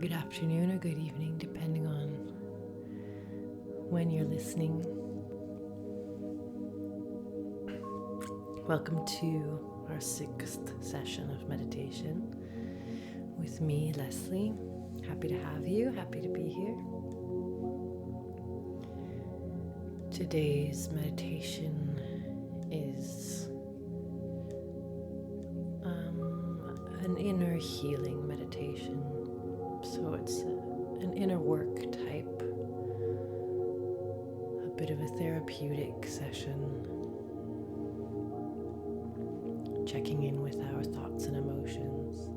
good afternoon or good evening, depending on when you're listening. Welcome to our 6th session of meditation with me, Leslie. Happy to have you, happy to be here. Today's meditation is an inner healing meditation. So it's an inner work type, a bit of a therapeutic session, checking in with our thoughts and emotions,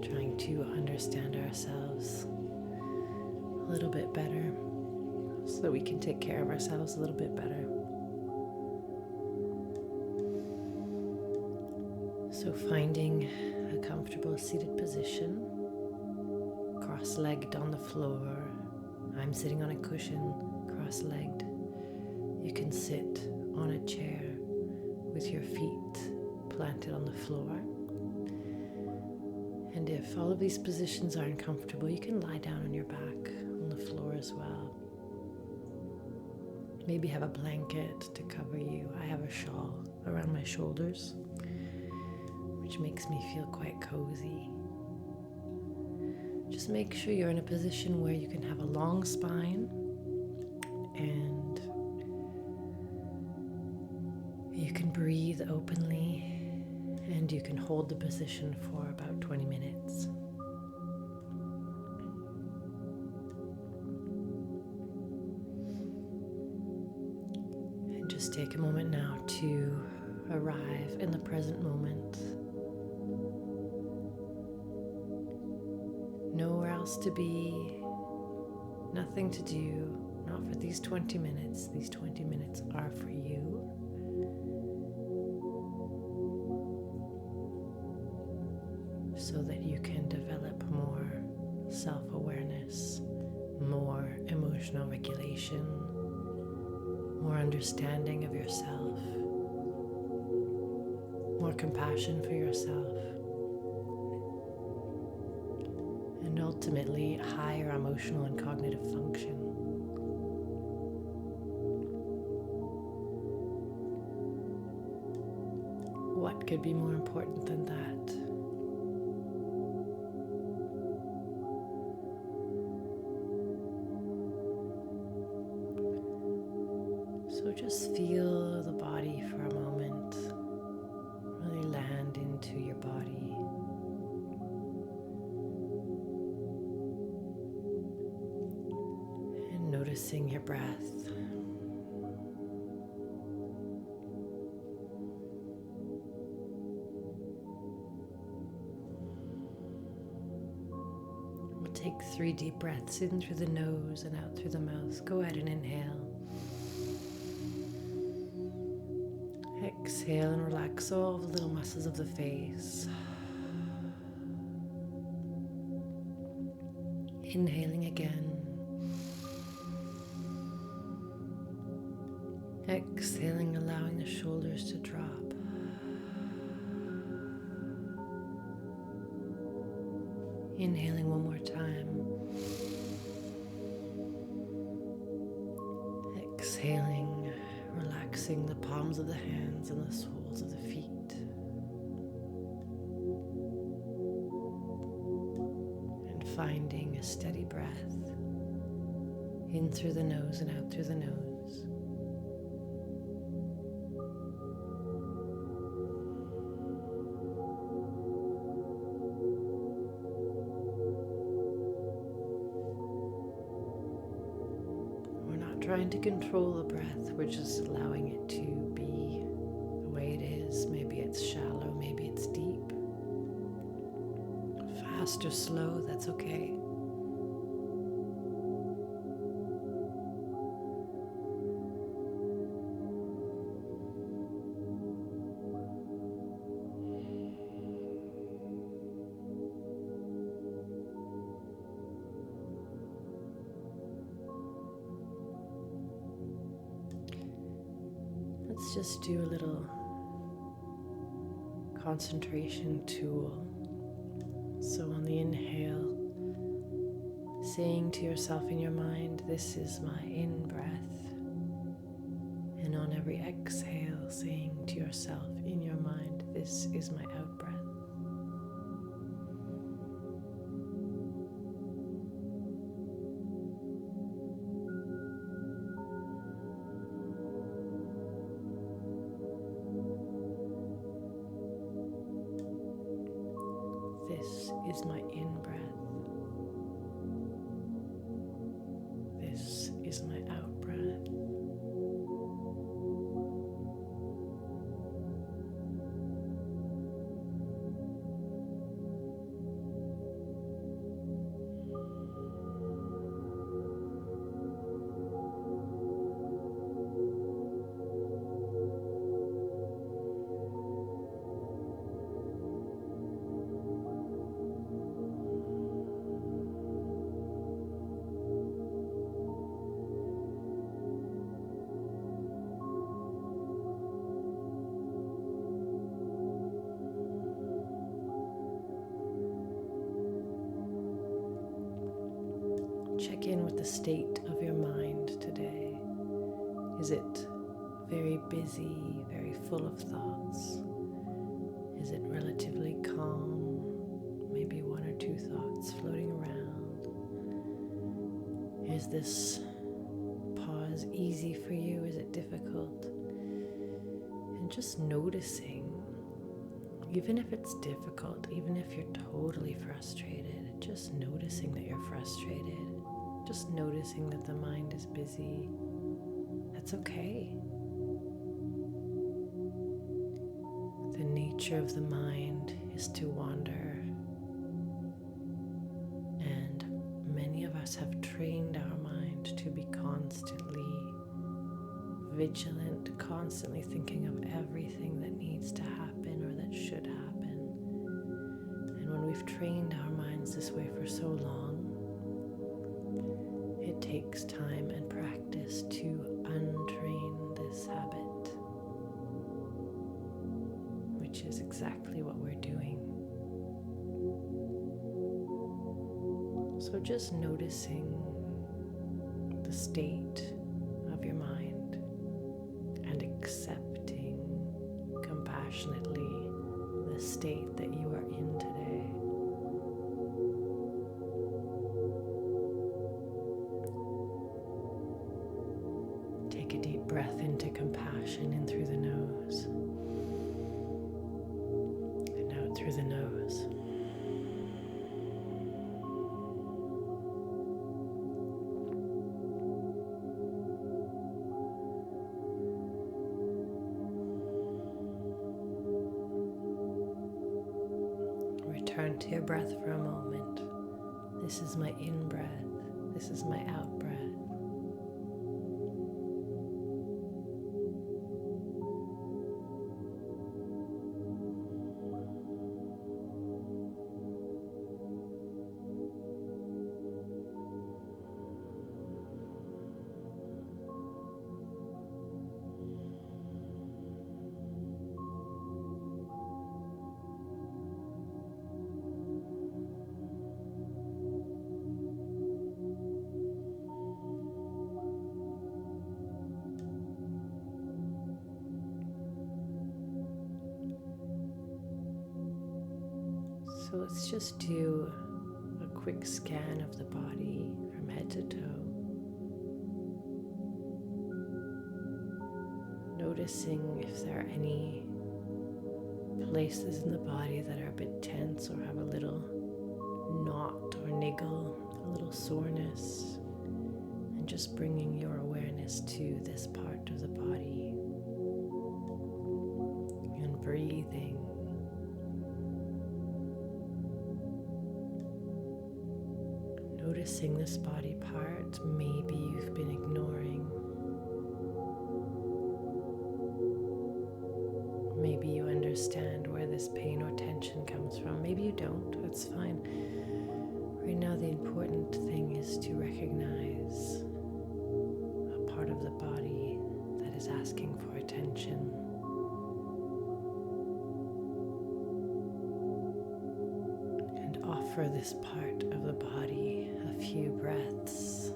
trying to understand ourselves a little bit better so that we can take care of ourselves a little bit better. So finding a comfortable seated position, cross-legged on the floor. I'm sitting on a cushion, cross-legged. You can sit on a chair with your feet planted on the floor. And if all of these positions are uncomfortable, you can lie down on your back on the floor as well. Maybe have a blanket to cover you. I have a shawl around my shoulders, which makes me feel quite cozy. Just make sure you're in a position where you can have a long spine and you can breathe openly, and you can hold the position for about 20 minutes. And just take a moment now to arrive in the present moment. Nowhere else to be, nothing to do, not for these 20 minutes. These 20 minutes are for you. So that you can develop more self-awareness, more emotional regulation, more understanding of yourself, more compassion for yourself, and ultimately higher emotional and cognitive function. What could be more important than that? So just feel the body for a moment. Really land into your body. And noticing your breath. We'll take 3 deep breaths in through the nose and out through the mouth. Go ahead and inhale. Exhale and relax all the little muscles of the face. Inhaling again. Exhaling, allowing the shoulders to drop. Inhaling one more time. Exhaling, relaxing the palms of the hands and the soles of the feet. And finding a steady breath in through the nose and out through the nose. Trying to control the breath, we're just allowing it to be the way it is. Maybe it's shallow, maybe it's deep. Fast or slow, that's okay. Let's just do a little concentration tool. So on the inhale, saying to yourself in your mind, this is my in-breath. And on every exhale, saying to yourself in your mind, this is my out-breath. This is my in-breath. This is my out-breath. Check in with the state of your mind today. Is it very busy, very full of thoughts? Is it relatively calm? Maybe one or two thoughts floating around. Is this pause easy for you? Is it difficult? And just noticing, even if it's difficult, even if you're totally frustrated, just noticing that you're frustrated. Just noticing that the mind is busy. That's okay. The nature of the mind is to wander. And many of us have trained our mind to be constantly vigilant, constantly thinking of everything that needs to happen or that should happen. And when we've trained our minds this way for so long, it takes time and practice to untrain this habit, which is exactly what we're doing. So just noticing the state of your mind and accepting compassionately the state that you are in today. Take a deep breath into compassion in through the nose and out through the nose. Return to your breath for a moment. This is my in-breath. This is my out-breath. So let's just do a quick scan of the body from head to toe. Noticing if there are any places in the body that are a bit tense or have a little knot or niggle, a little soreness, and just bringing your awareness to this part of the body and breathing. Noticing this body part maybe you've been ignoring. Maybe you understand where this pain or tension comes from. Maybe you don't. That's fine. Right now the important thing is to recognize a part of the body that is asking for attention. And offer for this part of the body a few breaths.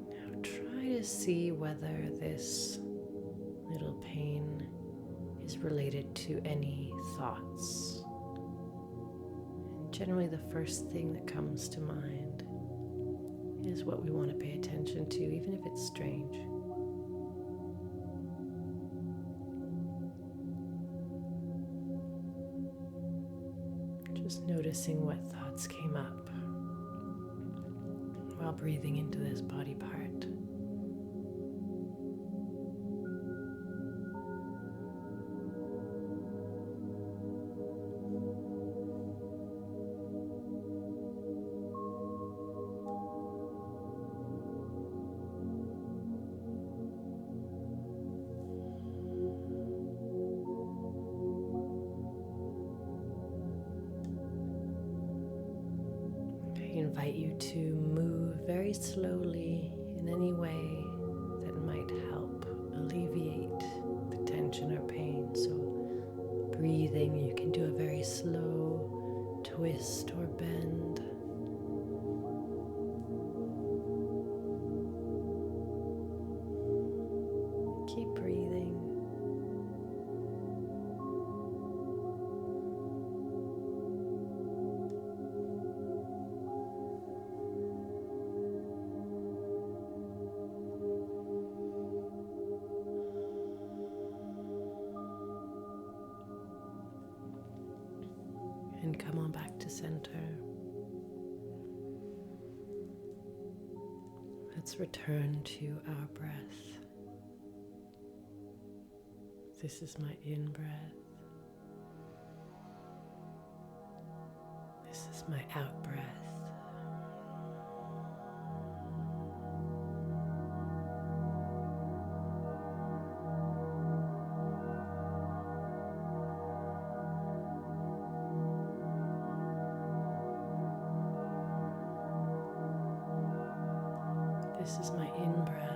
Now try to see whether this little pain is related to any thoughts. And generally the first thing that comes to mind is what we want to pay attention to, even if it's strange. Just noticing what thoughts came up while breathing into this body part. I invite you to move very slowly in any way that might help alleviate the tension or pain. So breathing, you can do a very slow twist or bend. Keep breathing. And come on back to center. Let's return to our breath. This is my in-breath. This is my out-breath. This is my in-breath.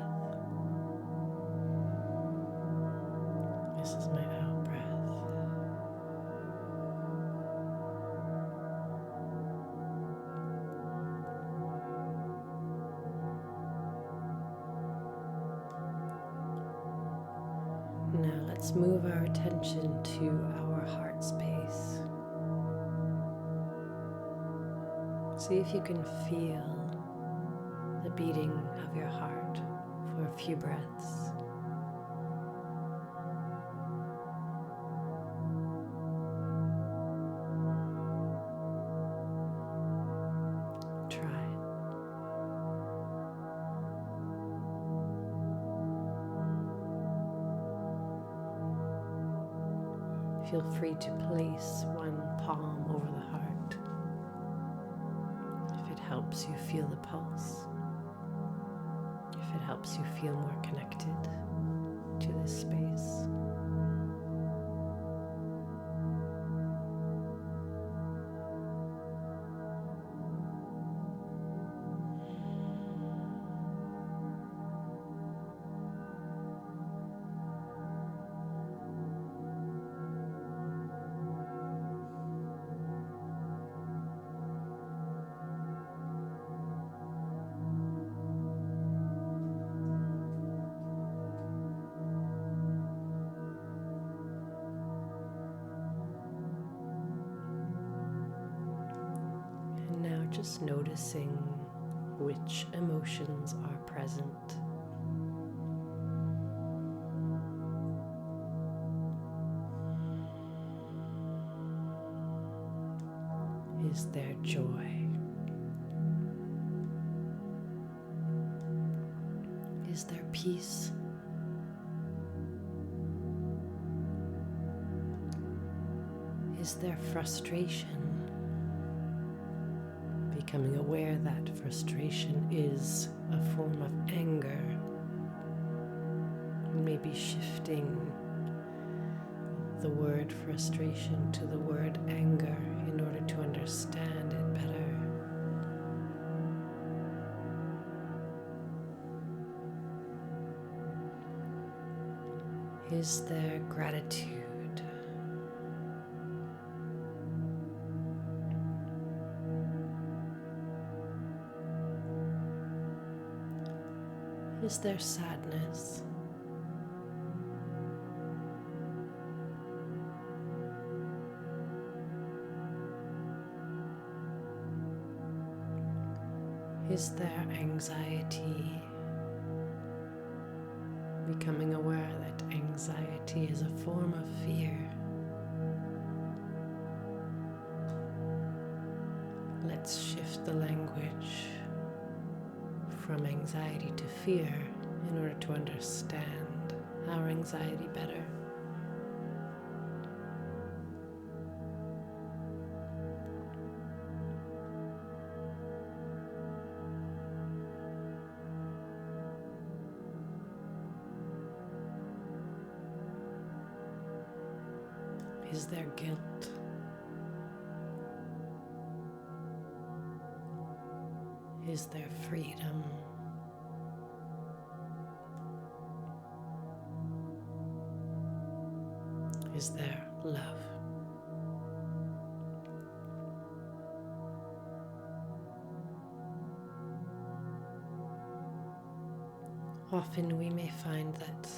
This is my out-breath. Now let's move our attention to our heart space. See if you can feel the beating of your heart for a few breaths. Try. Feel free to place one palm over the heart if it helps you feel the pulse. If it helps you feel more connected to this space. Just noticing which emotions are present. Is there joy? Is there peace? Is there frustration? Becoming aware that frustration is a form of anger, and maybe shifting the word frustration to the word anger in order to understand it better. Is there gratitude? Is there sadness? Is there anxiety? Becoming aware that anxiety is a form of fear. Let's shift the language from anxiety to fear in order to understand our anxiety better. Is there guilt? Is there freedom? Is there love? Often we may find that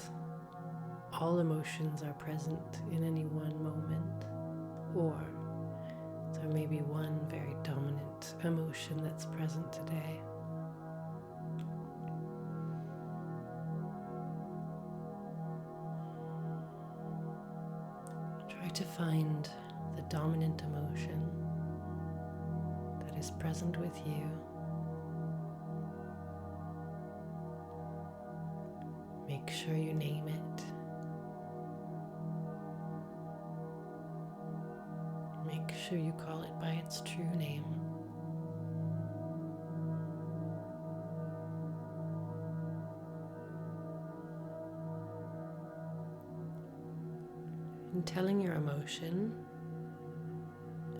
all emotions are present in any one moment, or there may be one very dominant emotion that's present today. Try to find the dominant emotion that is present with you. Make sure you name it. Make sure you call it by its true name. In telling your emotion,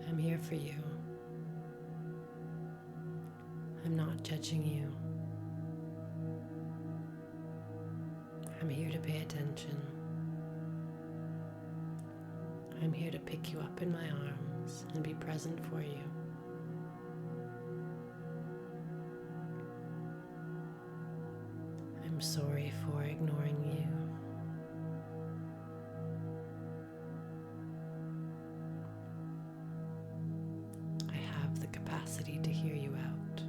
I'm here for you. I'm not judging you. I'm here to pay attention. I'm here to pick you up in my arms and be present for you. I'm sorry for ignoring you. I have the capacity to hear you out.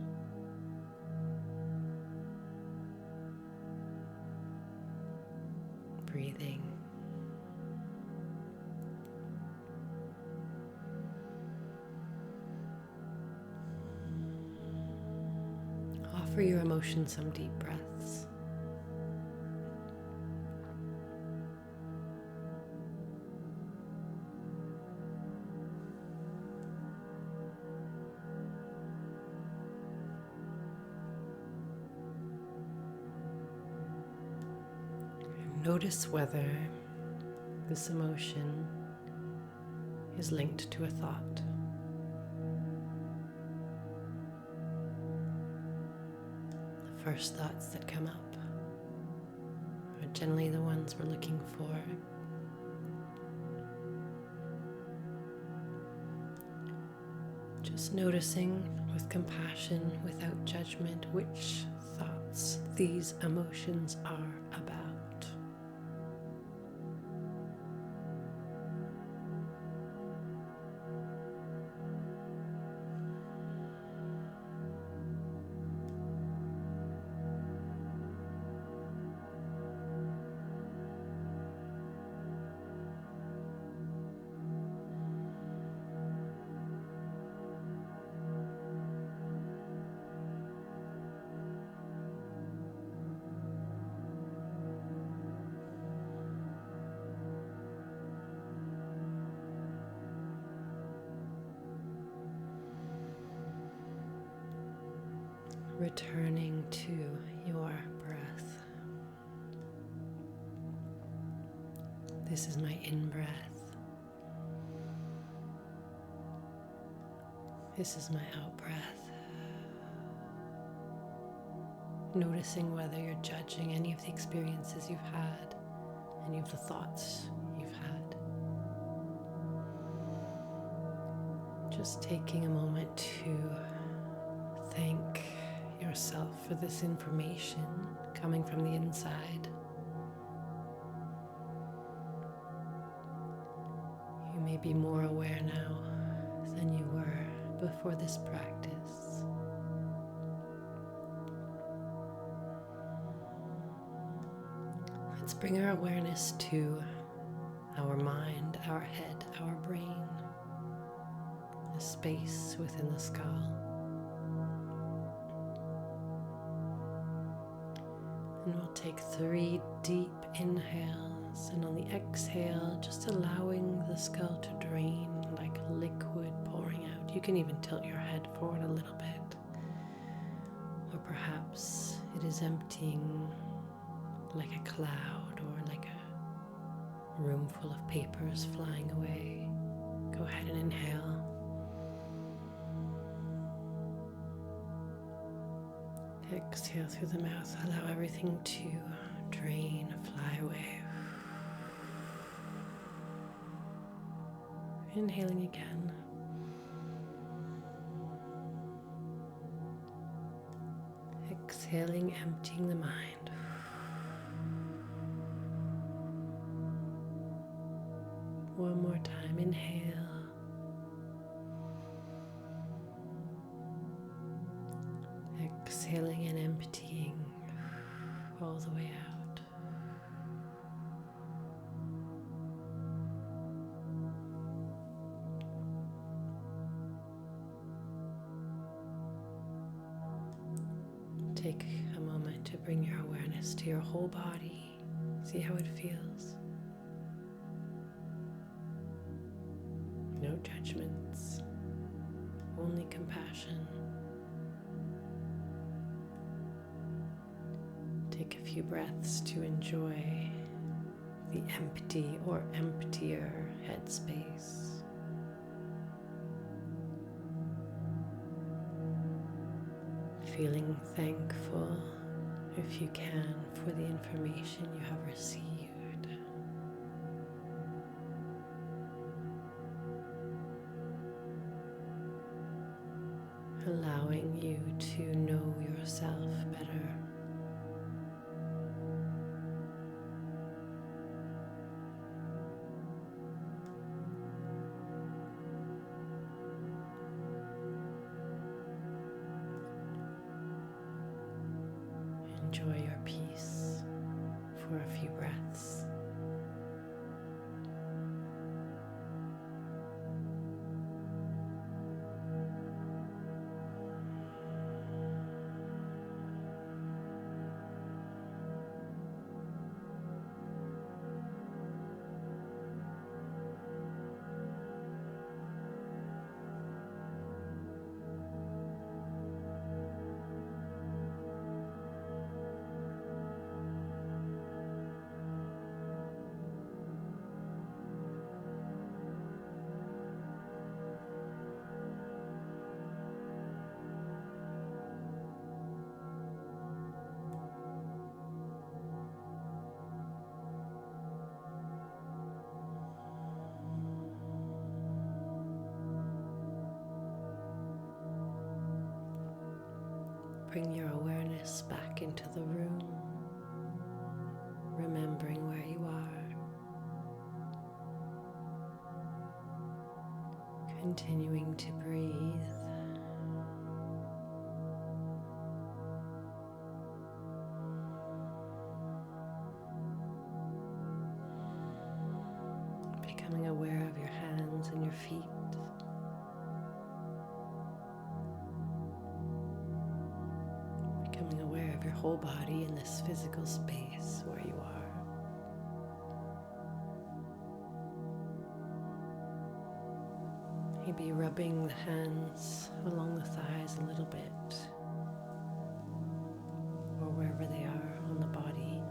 Breathing. Offer your emotion some deep breaths. Notice whether this emotion is linked to a thought. The first thoughts that come up are generally the ones we're looking for. Just noticing with compassion, without judgment, which thoughts these emotions are about. Returning to your breath. This is my in-breath. This is my out breath. Noticing whether you're judging any of the experiences you've had, any of the thoughts you've had. Just taking a moment to thank yourself for this information coming from the inside. You may be more aware now than you were before this practice. Let's bring our awareness to our mind, our head, our brain, the space within the skull. And we'll take 3 deep inhales, and on the exhale, just allowing the skull to drain like liquid pouring out. You can even tilt your head forward a little bit, or perhaps it is emptying like a cloud or like a room full of papers flying away. Go ahead and inhale. Exhale through the mouth. Allow everything to drain, fly away. Inhaling again. Exhaling, emptying the mind. One more time, inhale. Exhaling and emptying all the way out. Take a moment to bring your awareness to your whole body. See how it feels. No judgments, only compassion. Take a few breaths to enjoy the empty or emptier headspace. Feeling thankful, if you can, for the information you have received. Allowing you to know yourself better. Enjoy your peace for a few breaths. Bring your awareness back into the room, remembering where you are. Continuing to breathe. Becoming aware of your hands and your feet. Becoming aware of your whole body in this physical space where you are. Maybe rubbing the hands along the thighs a little bit, or wherever they are on the body.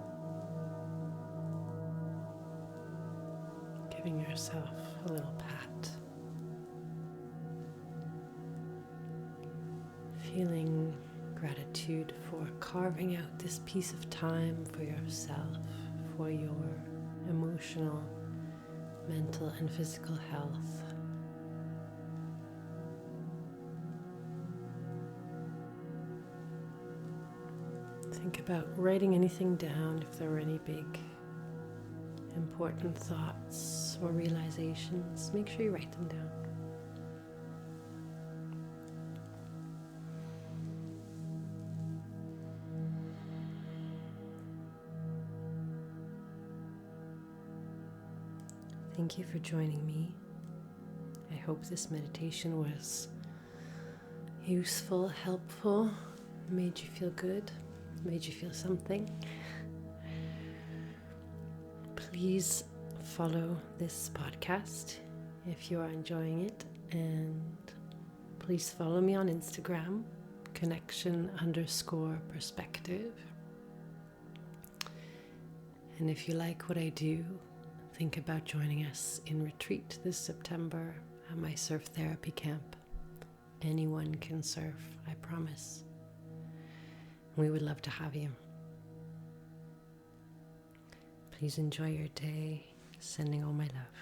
Giving yourself a little pat. gratitude for carving out this piece of time for yourself, for your emotional, mental, and physical health. Think about writing anything down if there were any big, important thoughts or realizations. Make sure you write them down. Thank you for joining me. I hope this meditation was useful, helpful, made you feel good, made you feel something. Please follow this podcast if you are enjoying it, and please follow me on Instagram, connection_perspective. And if you like what I do, think about joining us in retreat this September at my surf therapy camp. Anyone can surf, I promise. We would love to have you. Please enjoy your day. Sending all my love.